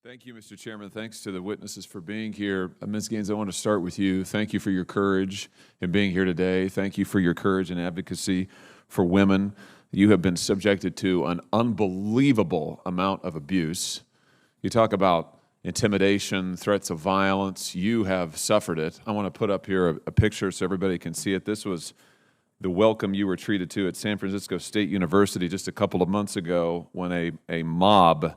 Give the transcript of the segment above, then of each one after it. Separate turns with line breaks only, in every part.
Thank you, Mr. Chairman. Thanks to the witnesses for being here. Ms. Gaines, I want to start with you. Thank you for your courage in being here today. Thank you for your courage and advocacy for women. You have been subjected to an unbelievable amount of abuse. You talk about intimidation, threats of violence. You have suffered it. I want to put up here a picture so everybody can see it. This was the welcome you were treated to at San Francisco State University just a couple of months ago when a mob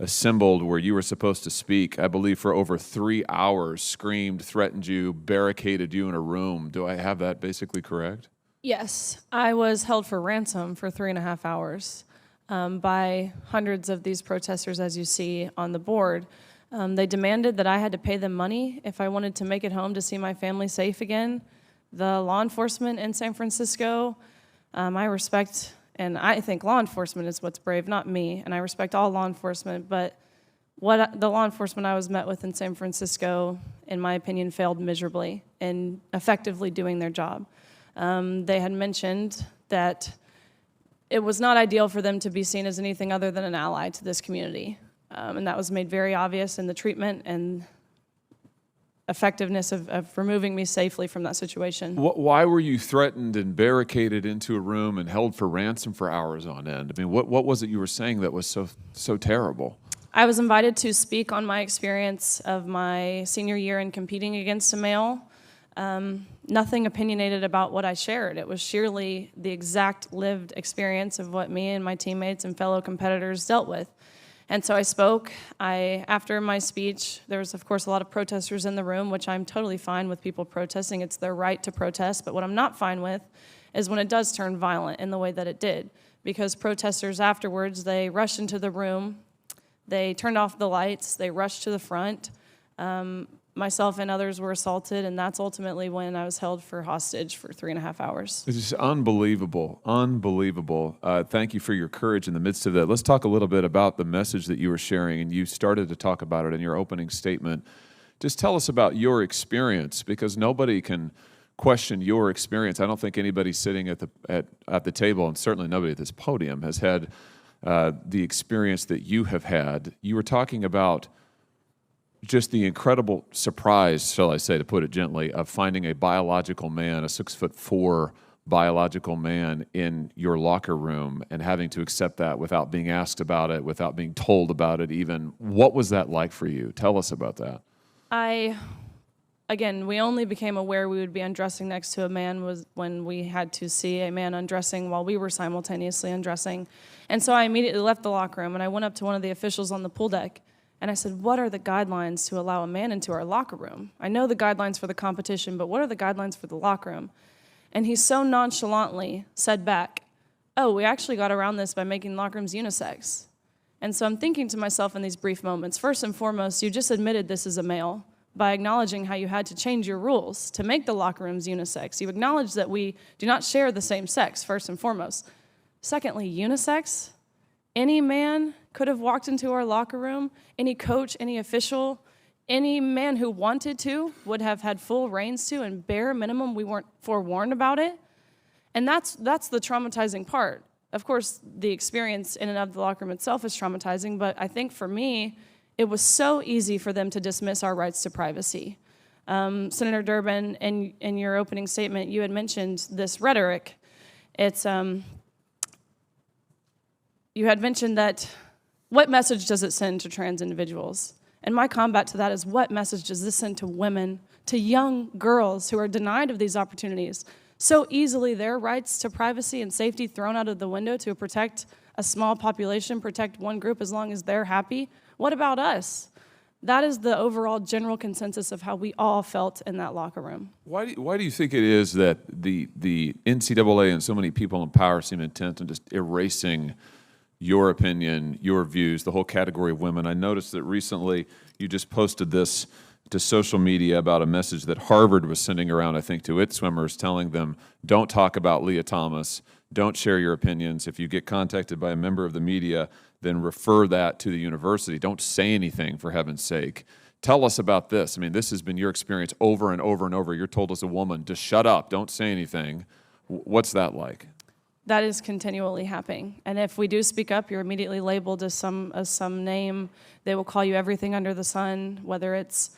assembled where you were supposed to speak, I believe for over 3 hours, screamed, threatened you, barricaded you in a room. Do I have that basically correct?
Yes, I was held for ransom for 3.5 hours by hundreds of these protesters, as you see on the board. They demanded that I had to pay them money if I wanted to make it home to see my family safe again. The law enforcement in San Francisco, I respect, and I think law enforcement is what's brave, not me, and I respect all law enforcement, but the law enforcement I was met with in San Francisco, in my opinion, failed miserably in effectively doing their job. They had mentioned that it was not ideal for them to be seen as anything other than an ally to this community, and that was made very obvious in the treatment and effectiveness of removing me safely from that situation.
Why were you threatened and barricaded into a room and held for ransom for hours on end? I mean, what was it you were saying that was so terrible?
I was invited to speak on my experience of my senior year in competing against a male. Nothing opinionated about what I shared. It was sheerly the exact lived experience of what me and my teammates and fellow competitors dealt with. And so I spoke. After my speech, there was, of course, a lot of protesters in the room, which I'm totally fine with people protesting. It's their right to protest. But what I'm not fine with is when it does turn violent in the way that it did. Because protesters afterwards, they rushed into the room. They turned off the lights. They rushed to the front. Myself and others were assaulted, and that's ultimately when I was held for hostage for 3.5 hours.
It's just unbelievable, unbelievable. Thank you for your courage in the midst of that. Let's talk a little bit about the message that you were sharing, and you started to talk about it in your opening statement. Just tell us about your experience, because nobody can question your experience. I don't think anybody sitting at the table, and certainly nobody at this podium, has had the experience that you have had. You were talking about just the incredible surprise, shall I say, to put it gently, of finding a biological man, a 6'4" biological man in your locker room and having to accept that without being asked about it, without being told about it even. What was that like for you? Tell us about that.
Again, we only became aware we would be undressing next to a man was when we had to see a man undressing while we were simultaneously undressing. And so I immediately left the locker room and I went up to one of the officials on the pool deck. And I said, what are the guidelines to allow a man into our locker room? I know the guidelines for the competition, but what are the guidelines for the locker room? And he so nonchalantly said back, oh, we actually got around this by making locker rooms unisex. And so I'm thinking to myself in these brief moments, first and foremost, you just admitted this is a male by acknowledging how you had to change your rules to make the locker rooms unisex. You acknowledge that we do not share the same sex, first and foremost. Secondly, unisex? Any man could have walked into our locker room, any coach, any official, any man who wanted to would have had full reins to, and bare minimum, we weren't forewarned about it. And that's the traumatizing part. Of course, the experience in and of the locker room itself is traumatizing, but I think for me, it was so easy for them to dismiss our rights to privacy. Senator Durbin, in your opening statement, you had mentioned this rhetoric. It's you had mentioned that what message does it send to trans individuals? And my combat to that is what message does this send to women, to young girls who are denied of these opportunities? So easily their rights to privacy and safety thrown out of the window to protect a small population, protect one group as long as they're happy. What about us? That is the overall general consensus of how we all felt in that locker room.
Why do you think it is that the NCAA and so many people in power seem intent on just erasing your opinion, your views, the whole category of women? I noticed that recently you just posted this to social media about a message that Harvard was sending around, I think, to its swimmers, telling them, don't talk about Leah Thomas, don't share your opinions. If you get contacted by a member of the media, then refer that to the university. Don't say anything, for heaven's sake. Tell us about this. I mean, this has been your experience over and over and over. You're told as a woman to shut up, don't say anything. What's that like?
That is continually happening. And if we do speak up, you're immediately labeled as some name. They will call you everything under the sun, whether it's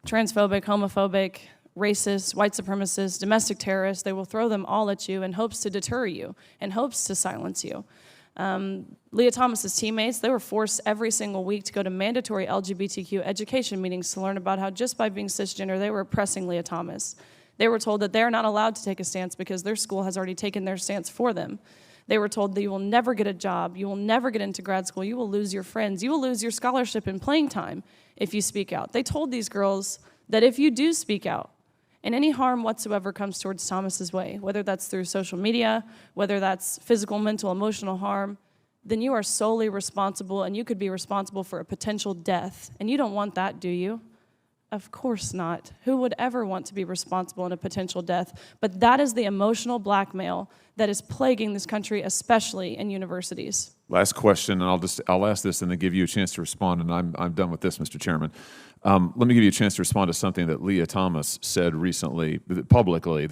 transphobic, homophobic, racist, white supremacist, domestic terrorist. They will throw them all at you in hopes to deter you, in hopes to silence you. Leah Thomas's teammates, they were forced every single week to go to mandatory LGBTQ education meetings to learn about how just by being cisgender, they were oppressing Leah Thomas. They were told that they're not allowed to take a stance because their school has already taken their stance for them. They were told that you will never get a job, you will never get into grad school, you will lose your friends, you will lose your scholarship and playing time if you speak out. They told these girls that if you do speak out, and any harm whatsoever comes towards Thomas's way, whether that's through social media, whether that's physical, mental, emotional harm, then you are solely responsible, and you could be responsible for a potential death. And you don't want that, do you? Of course not. Who would ever want to be responsible in a potential death? But that is the emotional blackmail that is plaguing this country, especially in universities.
Last question, and I'll ask this and then give you a chance to respond, and I'm done with this, Mr. Chairman. Let me give you a chance to respond to something that Leah Thomas said recently, publicly.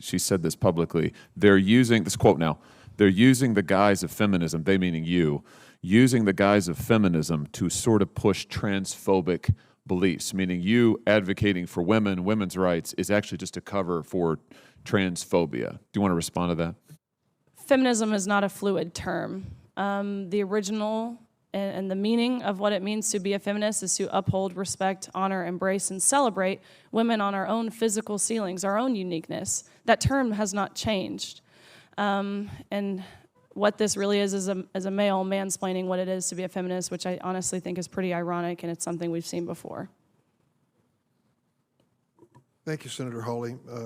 She said this publicly. They're using, this quote now, they're using the guise of feminism, they meaning you, using the guise of feminism to sort of push transphobic beliefs, meaning you advocating for women, women's rights is actually just a cover for transphobia. Do you want to respond to that?
Feminism is not a fluid term. The original and the meaning of what it means to be a feminist is to uphold, respect, honor, embrace, and celebrate women on our own physical ceilings, our own uniqueness. That term has not changed. And what this really is a male mansplaining what it is to be a feminist, which I honestly think is pretty ironic, and it's something we've seen before.
Thank you, Senator Hawley.